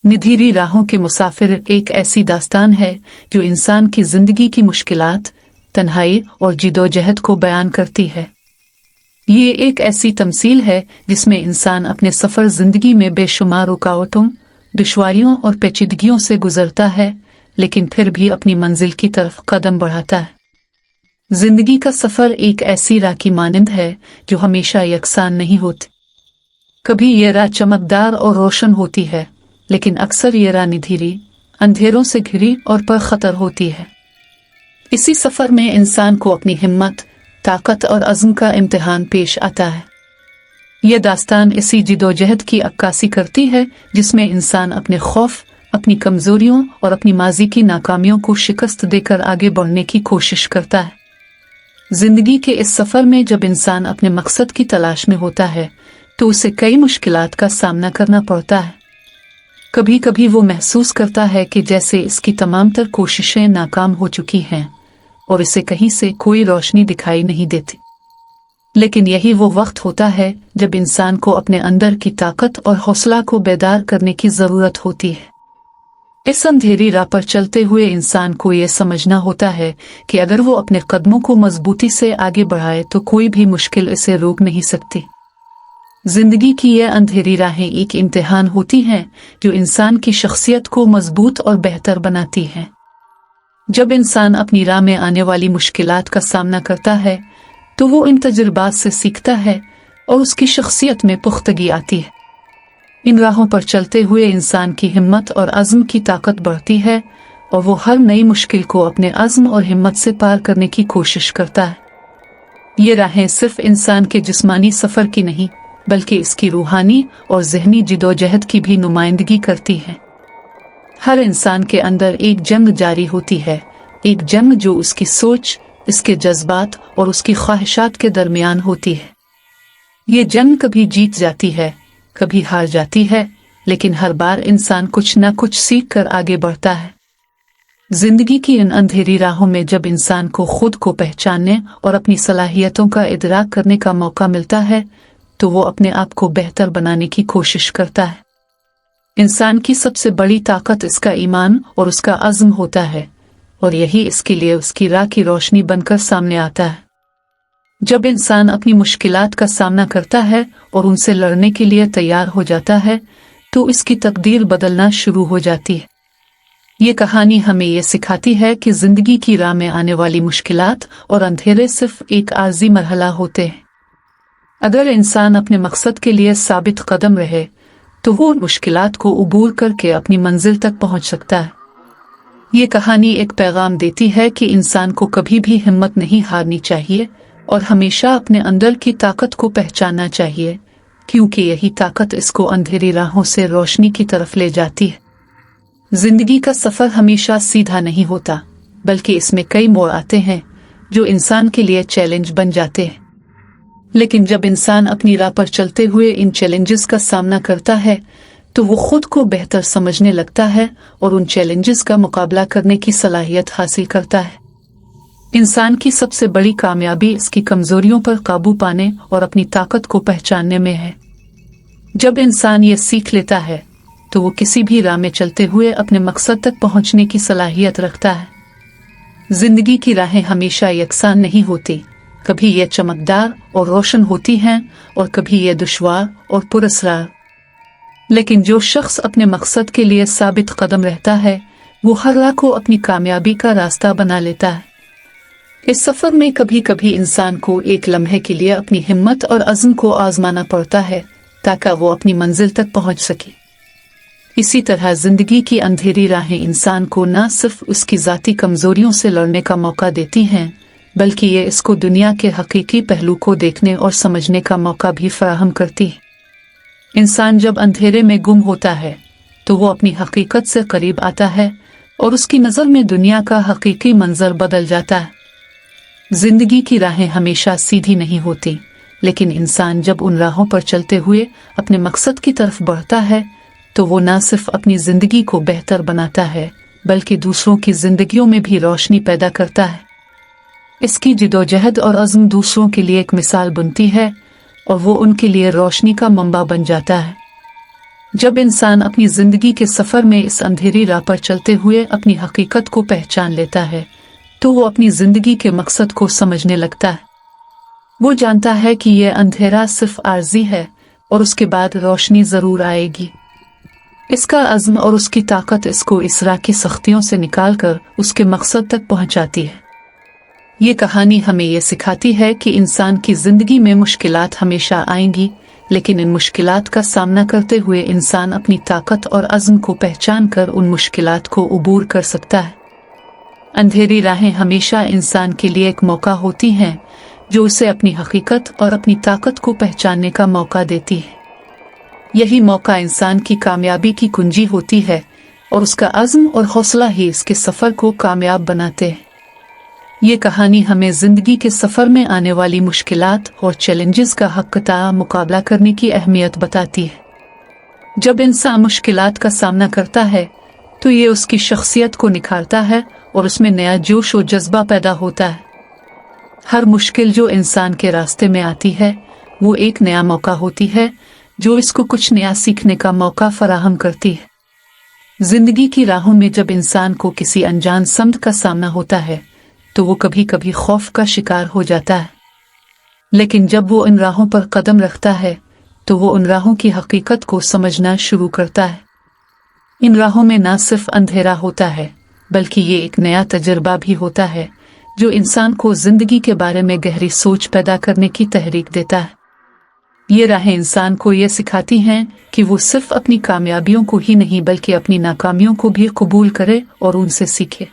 निधीरी राहों के मुसाफिर एक ऐसी दास्तान है जो इंसान की जिंदगी की मुश्किलात, तन्हाई और जिदोजहद को बयान करती है। ये एक ऐसी तमसील है जिसमें इंसान अपने सफ़र जिंदगी में बेशुमार रुकावटों, दुश्वारियों और पेचीदगियों से गुजरता है, लेकिन फिर भी अपनी मंजिल की तरफ कदम बढ़ाता है। जिंदगी का सफ़र एक ऐसी राह की मानंद है जो हमेशा यकसान नहीं होती। कभी ये राह चमकदार और रोशन होती है, लेकिन अक्सर ये राह निधीरी, अंधेरों से घिरी और पर खतर होती है। इसी सफ़र में इंसान को अपनी हिम्मत, ताकत और अज़्म का इम्तिहान पेश आता है। यह दास्तान इसी जिदोजहद की अक्कासी करती है जिसमें इंसान अपने खौफ, अपनी कमज़ोरियों और अपनी माजी की नाकामियों को शिकस्त देकर आगे बढ़ने की कोशिश करता है। जिंदगी के इस सफ़र में जब इंसान अपने मकसद की तलाश में होता है तो उसे कई मुश्किलात का सामना करना पड़ता है। कभी कभी वो महसूस करता है कि जैसे इसकी तमाम तर कोशिशें नाकाम हो चुकी हैं और इसे कहीं से कोई रोशनी दिखाई नहीं देती। लेकिन यही वो वक्त होता है जब इंसान को अपने अंदर की ताकत और हौसला को बेदार करने की ज़रूरत होती है। इस अंधेरी राह पर चलते हुए इंसान को ये समझना होता है कि अगर वो अपने कदमों को मजबूती से आगे बढ़ाए तो कोई भी मुश्किल इसे रोक नहीं सकती। जिंदगी की ये अंधेरी राहें एक इम्तिहान होती हैं जो इंसान की शख्सियत को मजबूत और बेहतर बनाती हैं। जब इंसान अपनी राह में आने वाली मुश्किलात का सामना करता है तो वो इन तजुर्बात से सीखता है और उसकी शख्सियत में पुख्तगी आती है। इन राहों पर चलते हुए इंसान की हिम्मत और अज़्म की ताकत बढ़ती है और वो हर नई मुश्किल को अपने अज़्म और हिम्मत से पार करने की कोशिश करता है। ये राहें सिर्फ इंसान के जिस्मानी सफ़र की नहीं बल्कि इसकी रूहानी और ज़हनी जिदोजहद की भी नुमाइंदगी करती हैं। हर इंसान के अंदर एक जंग जारी होती है, एक जंग जो उसकी सोच, इसके जज्बात और उसकी ख्वाहिशात के दरमियान होती है। ये जंग कभी जीत जाती है, कभी हार जाती है, लेकिन हर बार इंसान कुछ न कुछ सीख कर आगे बढ़ता है। जिंदगी की इन अंधेरी राहों में जब इंसान को खुद को पहचानने और अपनी सलाहियतों का इदराक करने का मौका मिलता है तो वो अपने आप को बेहतर बनाने की कोशिश करता है। इंसान की सबसे बड़ी ताकत इसका ईमान और उसका अज़्म होता है और यही इसके लिए उसकी राह की रोशनी बनकर सामने आता है। जब इंसान अपनी मुश्किलात का सामना करता है और उनसे लड़ने के लिए तैयार हो जाता है तो इसकी तकदीर बदलना शुरू हो जाती है। ये कहानी हमें ये सिखाती है कि जिंदगी की राह में आने वाली मुश्किलात और अंधेरे सिर्फ एक आर्जी मरहला होते हैं। अगर इंसान अपने मकसद के लिए साबित कदम रहे तो वो मुश्किलात को उबूर करके अपनी मंजिल तक पहुंच सकता है। ये कहानी एक पैगाम देती है कि इंसान को कभी भी हिम्मत नहीं हारनी चाहिए और हमेशा अपने अंदर की ताकत को पहचानना चाहिए, क्योंकि यही ताकत इसको अंधेरी राहों से रोशनी की तरफ ले जाती है। जिंदगी का सफ़र हमेशा सीधा नहीं होता, बल्कि इसमें कई मोड़ आते हैं जो इंसान के लिए चैलेंज बन जाते हैं। लेकिन जब इंसान अपनी राह पर चलते हुए इन चैलेंजेस का सामना करता है तो वो खुद को बेहतर समझने लगता है और उन चैलेंजेस का मुकाबला करने की सलाहियत हासिल करता है। इंसान की सबसे बड़ी कामयाबी इसकी कमजोरियों पर काबू पाने और अपनी ताकत को पहचानने में है। जब इंसान ये सीख लेता है तो वो किसी भी राह में चलते हुए अपने मकसद तक पहुंचने की सलाहियत रखता है। जिंदगी की राहें हमेशा यकसान नहीं होती, कभी ये चमकदार और रोशन होती हैं और कभी ये दुश्वार और पुरस्कार। लेकिन जो शख्स अपने मकसद के लिए साबित कदम रहता है वो हर राह को अपनी कामयाबी का रास्ता बना लेता है। इस सफ़र में कभी कभी इंसान को एक लम्हे के लिए अपनी हिम्मत और अज़्म को आजमाना पड़ता है ताकि वो अपनी मंजिल तक पहुंच सके। इसी तरह जिंदगी की अंधेरी राहें इंसान को न सिर्फ उसकी ज़ाती कमज़ोरियों से लड़ने का मौका देती हैं बल्कि ये इसको दुनिया के हकीकी पहलू को देखने और समझने का मौका भी फराहम करती है। इंसान जब अंधेरे में गुम होता है तो वो अपनी हकीकत से करीब आता है और उसकी नज़र में दुनिया का हकीकी मंजर बदल जाता है। जिंदगी की राहें हमेशा सीधी नहीं होती, लेकिन इंसान जब उन राहों पर चलते हुए अपने मकसद की तरफ बढ़ता है तो वो न सिर्फ अपनी जिंदगी को बेहतर बनाता है बल्कि दूसरों की जिंदगियों में भी रोशनी पैदा करता है। इसकी जिदोजहद और अज़्म दूसरों के लिए एक मिसाल बनती है और वो उनके लिए रोशनी का मंबा बन जाता है। जब इंसान अपनी जिंदगी के सफर में इस अंधेरी राह पर चलते हुए अपनी हकीकत को पहचान लेता है तो वो अपनी जिंदगी के मकसद को समझने लगता है। वो जानता है कि यह अंधेरा सिर्फ आर्जी है और उसके बाद रोशनी जरूर आएगी। इसका अज़्म और उसकी ताकत इसको इस राह की सख्तियों से निकालकर उसके मकसद तक पहुंचाती है। ये कहानी हमें यह सिखाती है कि इंसान की जिंदगी में मुश्किलात हमेशा आएंगी, लेकिन इन मुश्किलात का सामना करते हुए इंसान अपनी ताकत और अज़्म को पहचान कर उन मुश्किलात को उबूर कर सकता है। अंधेरी राहें हमेशा इंसान के लिए एक मौका होती हैं जो उसे अपनी हकीकत और अपनी ताकत को पहचानने का मौका देती है। यही मौका इंसान की कामयाबी की कुंजी होती है और उसका अज़्म और हौसला ही इसके सफ़र को कामयाब बनाते हैं। ये कहानी हमें जिंदगी के सफर में आने वाली मुश्किलात और चैलेंजेस का हक़ मुकाबला करने की अहमियत बताती है। जब इंसान मुश्किलात का सामना करता है तो ये उसकी शख्सियत को निखारता है और उसमें नया जोश और जज्बा पैदा होता है। हर मुश्किल जो इंसान के रास्ते में आती है वो एक नया मौका होती है जो इसको कुछ नया सीखने का मौका फराहम करती है। जिंदगी की राहों में जब इंसान को किसी अनजान समत का सामना होता है तो वो कभी कभी खौफ का शिकार हो जाता है, लेकिन जब वो इन राहों पर कदम रखता है तो वो उन राहों की हकीकत को समझना शुरू करता है। इन राहों में ना सिर्फ अंधेरा होता है बल्कि ये एक नया तजुर्बा भी होता है जो इंसान को जिंदगी के बारे में गहरी सोच पैदा करने की तहरीक देता है। ये राहें इंसान को ये सिखाती हैं कि वो सिर्फ अपनी कामयाबियों को ही नहीं बल्कि अपनी नाकामियों को भी कबूल करे और उनसे सीखे।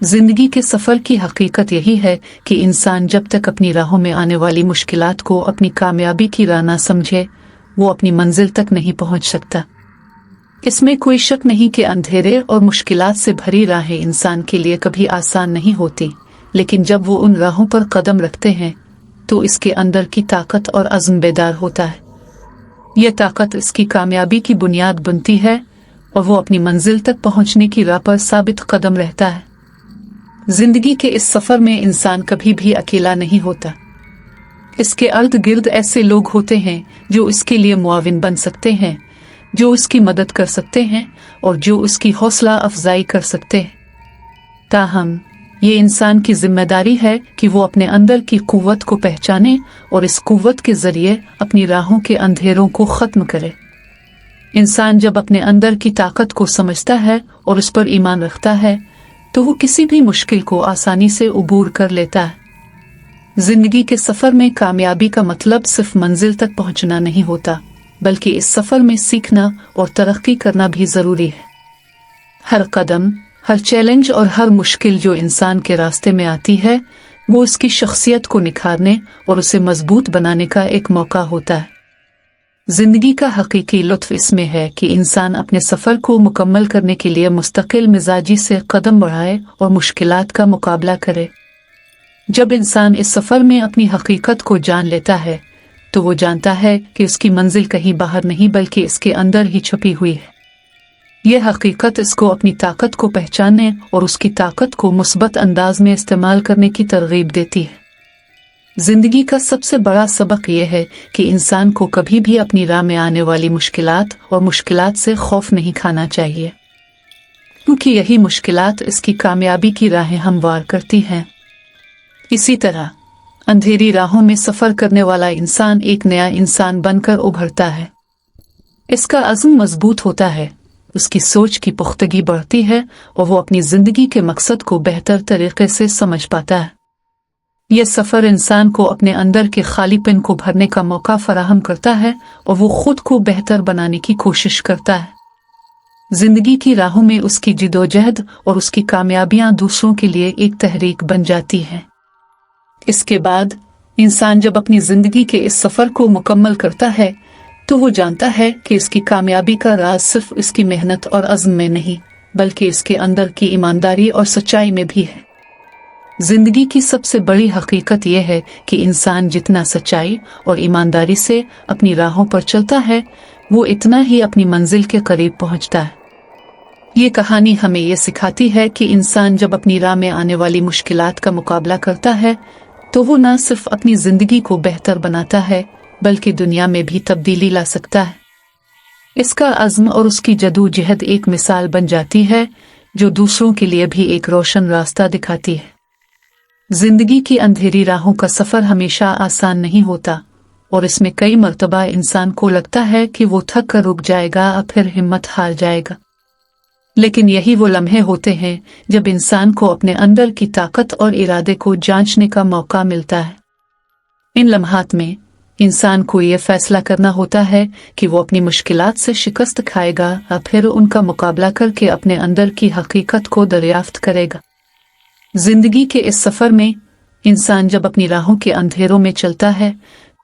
जिंदगी के सफर की हकीकत यही है कि इंसान जब तक अपनी राहों में आने वाली मुश्किलात को अपनी कामयाबी की राह ना समझे वो अपनी मंजिल तक नहीं पहुंच सकता। इसमें कोई शक नहीं कि अंधेरे और मुश्किलात से भरी राहें इंसान के लिए कभी आसान नहीं होती, लेकिन जब वो उन राहों पर कदम रखते हैं तो इसके अंदर की ताकत और अज़्म बेदार होता है। यह ताकत इसकी कामयाबी की बुनियाद बनती है और वो अपनी मंजिल तक पहुंचने की राह पर साबित कदम रहता है। जिंदगी के इस सफर में इंसान कभी भी अकेला नहीं होता। इसके इर्द गिर्द ऐसे लोग होते हैं जो इसके लिए मुआविन बन सकते हैं, जो उसकी मदद कर सकते हैं और जो उसकी हौसला अफजाई कर सकते हैं। ताहम ये इंसान की जिम्मेदारी है कि वो अपने अंदर की कुव्वत को पहचाने और इस कुव्वत के जरिए अपनी राहों के अंधेरों को खत्म करे। इंसान जब अपने अंदर की ताकत को समझता है और उस पर ईमान रखता है तो वो किसी भी मुश्किल को आसानी से उबूर कर लेता है। जिंदगी के सफर में कामयाबी का मतलब सिर्फ मंजिल तक पहुंचना नहीं होता, बल्कि इस सफर में सीखना और तरक्की करना भी जरूरी है। हर कदम, हर चैलेंज और हर मुश्किल जो इंसान के रास्ते में आती है वो उसकी शख्सियत को निखारने और उसे मजबूत बनाने का एक मौका होता है। जिंदगी का हकीकी लुत्फ इसमें है कि इंसान अपने सफर को मुकम्मल करने के लिए मुस्तकिल मिजाजी से कदम बढ़ाए और मुश्किलात का मुकाबला करे। जब इंसान इस सफर में अपनी हकीकत को जान लेता है तो वो जानता है कि उसकी मंजिल कहीं बाहर नहीं बल्कि इसके अंदर ही छुपी हुई है। यह हकीकत इसको अपनी ताकत को पहचानने और उसकी ताकत को मुस्बत अंदाज में इस्तेमाल करने की तरगीब देती है। जिंदगी का सबसे बड़ा सबक यह है कि इंसान को कभी भी अपनी राह में आने वाली मुश्किलात और मुश्किलात से खौफ नहीं खाना चाहिए, क्योंकि यही मुश्किलात इसकी कामयाबी की राहें हमवार करती हैं। इसी तरह अंधेरी राहों में सफर करने वाला इंसान एक नया इंसान बनकर उभरता है। इसका अज़्म मजबूत होता है, उसकी सोच की पुख्तगी बढ़ती है और वो अपनी जिंदगी के मकसद को बेहतर तरीके से समझ पाता है। यह सफर इंसान को अपने अंदर के खालीपन को भरने का मौका फराहम करता है और वो खुद को बेहतर बनाने की कोशिश करता है। जिंदगी की राहों में उसकी जिदोजहद और उसकी कामयाबियां दूसरों के लिए एक तहरीक बन जाती हैं। इसके बाद इंसान जब अपनी जिंदगी के इस सफर को मुकम्मल करता है तो वो जानता है कि इसकी कामयाबी का राज सिर्फ इसकी मेहनत और अज़्म में नहीं बल्कि इसके अंदर की ईमानदारी और सच्चाई में भी है। जिंदगी की सबसे बड़ी हकीकत यह है कि इंसान जितना सच्चाई और ईमानदारी से अपनी राहों पर चलता है वो इतना ही अपनी मंजिल के करीब पहुंचता है। ये कहानी हमें ये सिखाती है कि इंसान जब अपनी राह में आने वाली मुश्किलात का मुकाबला करता है तो वो न सिर्फ अपनी जिंदगी को बेहतर बनाता है बल्कि दुनिया में भी तब्दीली ला सकता है। इसका अज़्म और उसकी जदोजहद एक मिसाल बन जाती है जो दूसरों के लिए भी एक रोशन रास्ता दिखाती है। जिंदगी की अंधेरी राहों का सफ़र हमेशा आसान नहीं होता और इसमें कई मर्तबा इंसान को लगता है कि वो थक कर रुक जाएगा और फिर हिम्मत हार जाएगा। लेकिन यही वो लम्हे होते हैं जब इंसान को अपने अंदर की ताकत और इरादे को जांचने का मौका मिलता है। इन लम्हात में इंसान को ये फैसला करना होता है कि वो अपनी मुश्किलात से शिकस्त खाएगा या फिर उनका मुकाबला करके अपने अंदर की हकीकत को दरियाफ्त करेगा। जिंदगी के इस सफ़र में इंसान जब अपनी राहों के अंधेरों में चलता है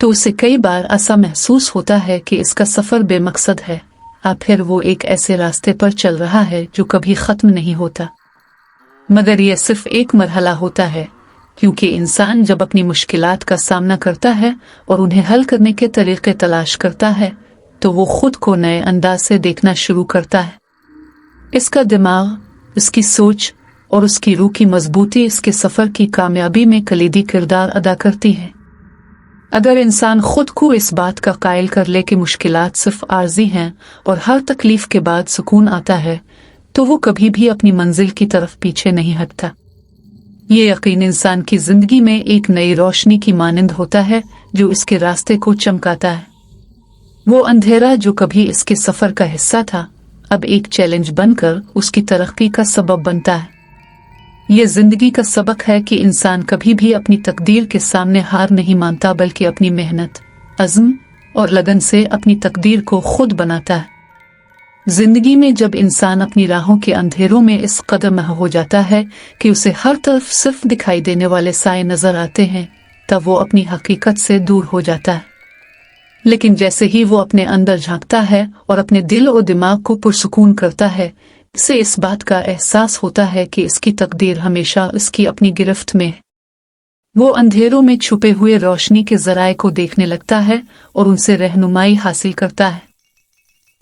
तो उसे कई बार ऐसा महसूस होता है कि इसका सफ़र बेमकसद है या फिर वो एक ऐसे रास्ते पर चल रहा है जो कभी ख़त्म नहीं होता। मगर यह सिर्फ एक मरहला होता है, क्योंकि इंसान जब अपनी मुश्किलात का सामना करता है और उन्हें हल करने के तरीके तलाश करता है तो वो खुद को नए अंदाज से देखना शुरू करता है। इसका दिमाग, इसकी सोच और उसकी रूह की मजबूती इसके सफ़र की कामयाबी में कलीदी किरदार अदा करती है। अगर इंसान खुद को इस बात का कायल कर ले कि मुश्किलात सिर्फ आर्जी हैं और हर तकलीफ के बाद सुकून आता है तो वो कभी भी अपनी मंजिल की तरफ पीछे नहीं हटता। ये यकीन इंसान की जिंदगी में एक नई रोशनी की मानंद होता है जो इसके रास्ते को चमकाता है। वो अंधेरा जो कभी इसके सफ़र का हिस्सा था अब एक चैलेंज बनकर उसकी तरक्की का सबब बनता है। ये जिंदगी का सबक है कि इंसान कभी भी अपनी तकदीर के सामने हार नहीं मानता बल्कि अपनी मेहनत, अज़्म और लगन से अपनी तकदीर को खुद बनाता है। जिंदगी में जब इंसान अपनी राहों के अंधेरों में इस कदर महव हो जाता है कि उसे हर तरफ सिर्फ दिखाई देने वाले साए नजर आते हैं तब वो अपनी हकीकत से दूर हो जाता है। लेकिन जैसे ही वो अपने अंदर झांकता है और अपने दिल और दिमाग को पुरसुकून करता है इससे इस बात का एहसास होता है कि इसकी तकदीर हमेशा इसकी अपनी गिरफ्त में है। वो अंधेरों में छुपे हुए रोशनी के जराए को देखने लगता है और उनसे रहनुमाई हासिल करता है।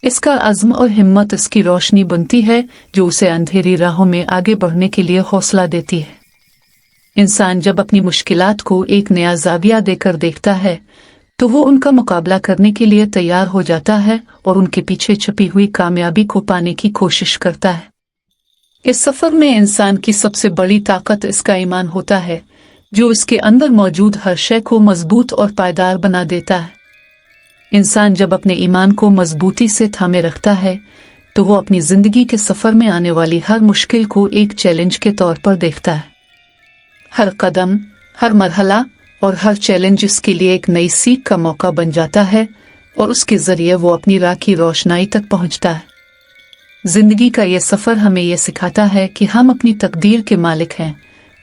इसका अज़्म और हिम्मत इसकी रोशनी बनती है जो उसे अंधेरी राहों में आगे बढ़ने के लिए हौसला देती है। इंसान जब अपनी मुश्किलात को एक नया ज़ाविया देकर देखता है तो वो उनका मुकाबला करने के लिए तैयार हो जाता है और उनके पीछे छुपी हुई कामयाबी को पाने की कोशिश करता है। इस सफ़र में इंसान की सबसे बड़ी ताकत इसका ईमान होता है जो इसके अंदर मौजूद हर शय को मजबूत और पायदार बना देता है। इंसान जब अपने ईमान को मजबूती से थामे रखता है तो वो अपनी ज़िंदगी के सफ़र में आने वाली हर मुश्किल को एक चैलेंज के तौर पर देखता है। हर कदम, हर मरहला और हर चैलेंज उसके लिए एक नई सीख का मौका बन जाता है और उसके ज़रिए वो अपनी राह की रोशनाई तक पहुंचता है। ज़िंदगी का ये सफ़र हमें यह सिखाता है कि हम अपनी तकदीर के मालिक हैं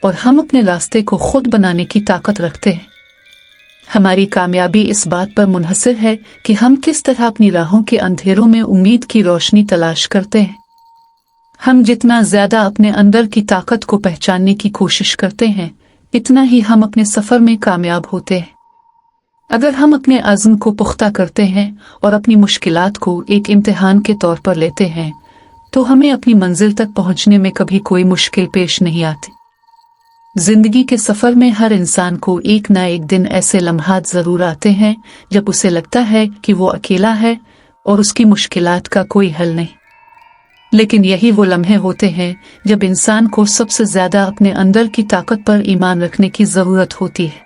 और हम अपने रास्ते को खुद बनाने की ताकत रखते हैं। हमारी कामयाबी इस बात पर मुनहसर है कि हम किस तरह अपनी राहों के अंधेरों में उम्मीद की रोशनी तलाश करते हैं। हम जितना ज़्यादा अपने अंदर की ताकत को पहचानने की कोशिश करते हैं इतना ही हम अपने सफ़र में कामयाब होते हैं। अगर हम अपने अज़्म को पुख्ता करते हैं और अपनी मुश्किलात को एक इम्तिहान के तौर पर लेते हैं तो हमें अपनी मंजिल तक पहुंचने में कभी कोई मुश्किल पेश नहीं आती। जिंदगी के सफ़र में हर इंसान को एक ना एक दिन ऐसे लम्हात ज़रूर आते हैं जब उसे लगता है कि वो अकेला है और उसकी मुश्किलात का कोई हल नहीं। लेकिन यही वो लम्हे होते हैं जब इंसान को सबसे ज़्यादा अपने अंदर की ताकत पर ईमान रखने की ज़रूरत होती है।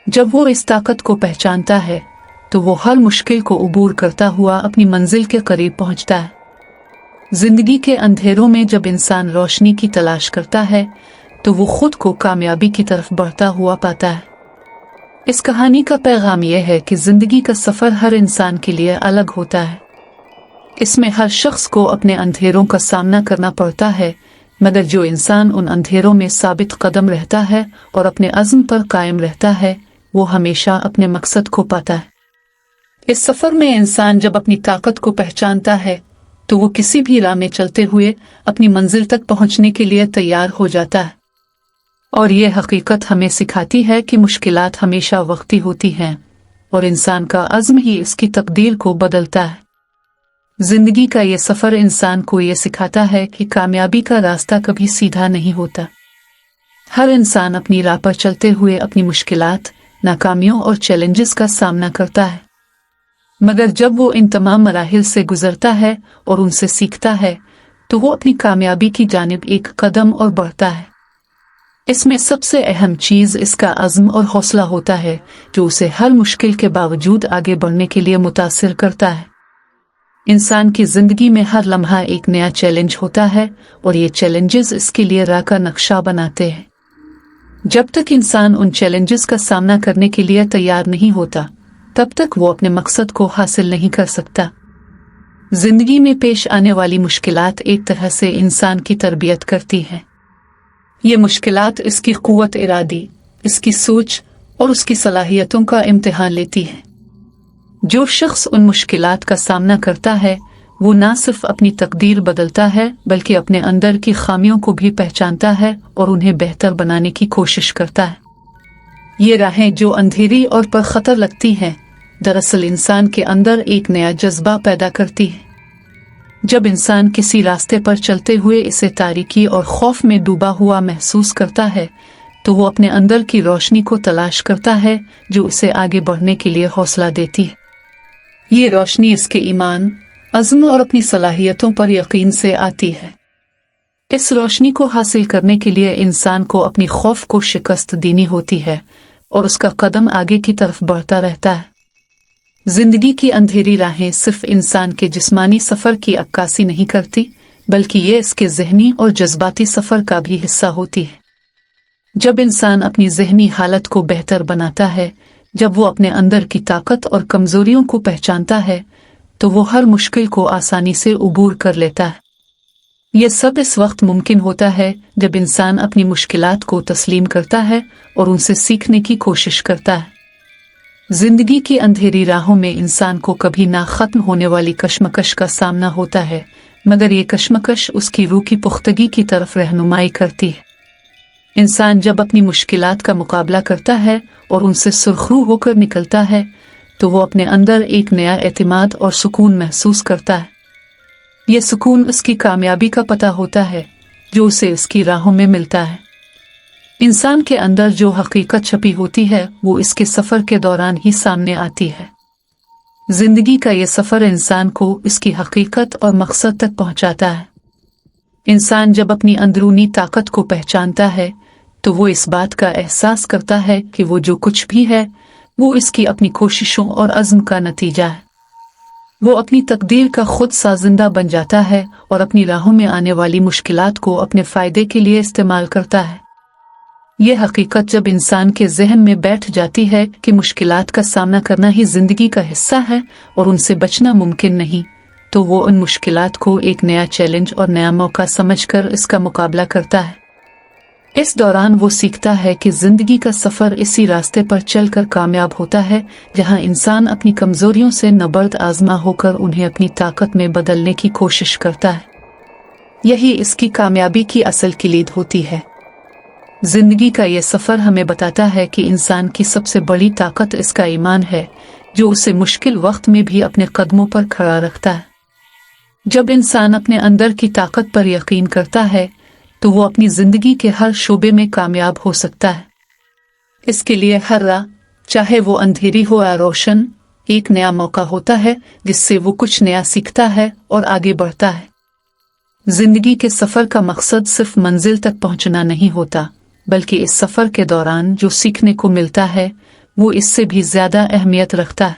जब वो इस ताकत को पहचानता है तो वो हर मुश्किल को अबूर करता हुआ अपनी मंजिल के करीब पहुंचता है। जिंदगी के अंधेरों में जब इंसान रोशनी की तलाश करता है तो वो खुद को कामयाबी की तरफ बढ़ता हुआ पाता है। इस कहानी का पैगाम यह है कि जिंदगी का सफ़र हर इंसान के लिए अलग होता है। इसमें हर शख्स को अपने अंधेरों का सामना करना पड़ता है, मगर जो इंसान उन अंधेरों में साबित कदम रहता है और अपने अज़्म पर कायम रहता है वो हमेशा अपने मकसद को पाता है। इस सफ़र में इंसान जब अपनी ताकत को पहचानता है तो वो किसी भी राह में चलते हुए अपनी मंजिल तक पहुंचने के लिए तैयार हो जाता है। और ये हकीकत हमें सिखाती है कि मुश्किलात हमेशा वक्ती होती हैं और इंसान का अज़्म ही इसकी तकदीर को बदलता है। जिंदगी का ये सफ़र इंसान को ये सिखाता है कि कामयाबी का रास्ता कभी सीधा नहीं होता। हर इंसान अपनी राह पर चलते हुए अपनी मुश्किलात, नाकामियों और चैलेंजेस का सामना करता है। मगर जब वो इन तमाम मराहिल से गुजरता है और उनसे सीखता है तो वो अपनी कामयाबी की जानिब एक कदम और बढ़ता है। इसमें सबसे अहम चीज़ इसका अज़्म और हौसला होता है जो उसे हर मुश्किल के बावजूद आगे बढ़ने के लिए मुतासिर करता है। इंसान की ज़िंदगी में हर लम्हा एक नया चैलेंज होता है और ये चैलेंजेस इसके लिए राह का नक्शा बनाते हैं। जब तक इंसान उन चैलेंजेस का सामना करने के लिए तैयार नहीं होता तब तक वो अपने मकसद को हासिल नहीं कर सकता। जिंदगी में पेश आने वाली मुश्किलात एक तरह से इंसान की तरबियत करती हैं। ये मुश्किलात इसकी क़ुव्वत इरादी, इसकी सोच और उसकी सलाहियतों का इम्तिहान लेती हैं। जो शख्स उन मुश्किलात का सामना करता है वो ना सिर्फ अपनी तकदीर बदलता है बल्कि अपने अंदर की खामियों को भी पहचानता है और उन्हें बेहतर बनाने की कोशिश करता है। ये राहें जो अंधेरी और पर खतर लगती हैं दरअसल इंसान के अंदर एक नया जज्बा पैदा करती है। जब इंसान किसी रास्ते पर चलते हुए इसे तारीकी और खौफ में डूबा हुआ महसूस करता है तो वो अपने अंदर की रोशनी को तलाश करता है जो उसे आगे बढ़ने के लिए हौसला देती है। ये रोशनी इसके ईमान, अज़्म और अपनी सलाहियतों पर यकीन से आती है। इस रोशनी को हासिल करने के लिए इंसान को अपनी खौफ को शिकस्त देनी होती है और उसका कदम आगे की तरफ बढ़ता रहता है। जिंदगी की अंधेरी राहें सिर्फ इंसान के जिस्मानी सफ़र की अक्कासी नहीं करती बल्कि ये इसके ज़हनी और जज्बाती सफ़र का भी हिस्सा होती है। जब इंसान अपनी ज़हनी हालत को बेहतर बनाता है, जब वो अपने अंदर की ताकत और कमज़ोरियों को पहचानता है तो वो हर मुश्किल को आसानी से उबूर कर लेता है। यह सब इस वक्त मुमकिन होता है जब इंसान अपनी मुश्किलात को तस्लीम करता है और उनसे सीखने की कोशिश करता है। जिंदगी की अंधेरी राहों में इंसान को कभी ना खत्म होने वाली कश्मकश का सामना होता है, मगर ये कश्मकश उसकी रूह की पुख्तगी की तरफ रहनुमाई करती है। इंसान जब अपनी मुश्किलात का मुकाबला करता है और उनसे सुरखरू होकर निकलता है तो वो अपने अंदर एक नया एतमाद और सुकून महसूस करता है। ये सुकून उसकी कामयाबी का पता होता है जो उसे इसकी राहों में मिलता है। इंसान के अंदर जो हकीकत छपी होती है वो इसके सफ़र के दौरान ही सामने आती है। जिंदगी का ये सफ़र इंसान को इसकी हकीकत और मकसद तक पहुंचाता है। इंसान जब अपनी अंदरूनी ताकत को पहचानता है तो वो इस बात का एहसास करता है कि वो जो कुछ भी है वो इसकी अपनी कोशिशों और अज़्म का नतीजा है। वो अपनी तकदीर का खुद साजिंदा बन जाता है और अपनी राहों में आने वाली मुश्किलात को अपने फ़ायदे के लिए इस्तेमाल करता है। यह हकीकत जब इंसान के ज़हन में बैठ जाती है कि मुश्किलात का सामना करना ही ज़िंदगी का हिस्सा है और उनसे बचना मुमकिन नहीं, तो वो उन मुश्किलात को एक नया चैलेंज और नया मौका समझकर इसका मुकाबला करता है। इस दौरान वो सीखता है कि ज़िंदगी का सफ़र इसी रास्ते पर चलकर कामयाब होता है जहां इंसान अपनी कमज़ोरियों से नबर्द आज़मा होकर उन्हें अपनी ताकत में बदलने की कोशिश करता है। यही इसकी कामयाबी की असल किलीद होती है। जिंदगी का ये सफ़र हमें बताता है कि इंसान की सबसे बड़ी ताकत इसका ईमान है जो उसे मुश्किल वक्त में भी अपने कदमों पर खड़ा रखता है। जब इंसान अपने अंदर की ताकत पर यकीन करता है तो वो अपनी जिंदगी के हर शोबे में कामयाब हो सकता है। इसके लिए हर राह, चाहे वो अंधेरी हो या रोशन, एक नया मौका होता है जिससे वो कुछ नया सीखता है और आगे बढ़ता है। जिंदगी के सफ़र का मकसद सिर्फ मंजिल तक पहुंचना नहीं होता बल्कि इस सफ़र के दौरान जो सीखने को मिलता है वो इससे भी ज़्यादा अहमियत रखता है।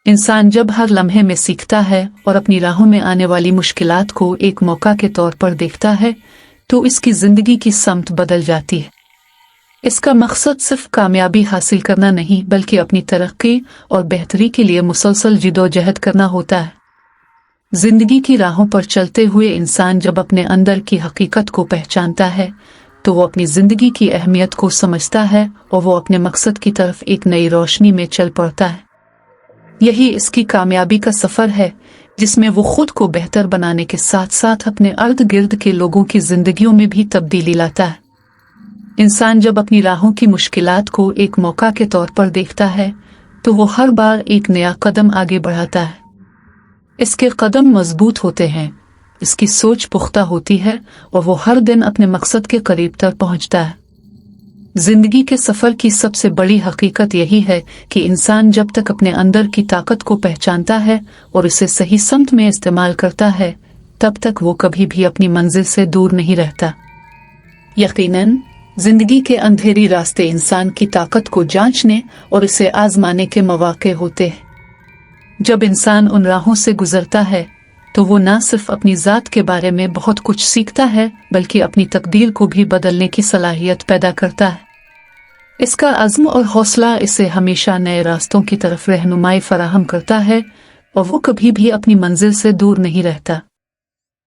इंसान जब हर लम्हे में सीखता है और अपनी राहों में आने वाली मुश्किलात को एक मौका के तौर पर देखता है तो इसकी ज़िंदगी की समत बदल जाती है। इसका मकसद सिर्फ कामयाबी हासिल करना नहीं बल्कि अपनी तरक्की और बेहतरी के लिए मुसलसल जिदोजहद करना होता है। जिंदगी की राहों पर चलते हुए इंसान जब अपने अंदर की हकीकत को पहचानता है तो वो अपनी ज़िंदगी की अहमियत को समझता है और वो अपने मकसद की तरफ एक नई रोशनी में चल पड़ता है। यही इसकी कामयाबी का सफ़र है जिसमें वो खुद को बेहतर बनाने के साथ साथ अपने अर्द गिर्द के लोगों की जिंदगियों में भी तब्दीली लाता है। इंसान जब अपनी राहों की मुश्किलात को एक मौका के तौर पर देखता है तो वो हर बार एक नया कदम आगे बढ़ाता है। इसके कदम मजबूत होते हैं, इसकी सोच पुख्ता होती है और वो हर दिन अपने मकसद के करीब तक पहुंचता है। जिंदगी के सफर की सबसे बड़ी हकीकत यही है कि इंसान जब तक अपने अंदर की ताकत को पहचानता है और इसे सही समत में इस्तेमाल करता है, तब तक वो कभी भी अपनी मंजिल से दूर नहीं रहता। यकीनन जिंदगी के अंधेरी रास्ते इंसान की ताकत को जांचने और इसे आजमाने के मौके होते हैं। जब इंसान उन राहों से गुजरता है तो वो न सिर्फ अपनी ज़ात के बारे में बहुत कुछ सीखता है, बल्कि अपनी तकदीर को भी बदलने की सलाहियत पैदा करता है। इसका अज़्म और हौसला इसे हमेशा नए रास्तों की तरफ रहनुमाई फराहम करता है और वो कभी भी अपनी मंजिल से दूर नहीं रहता।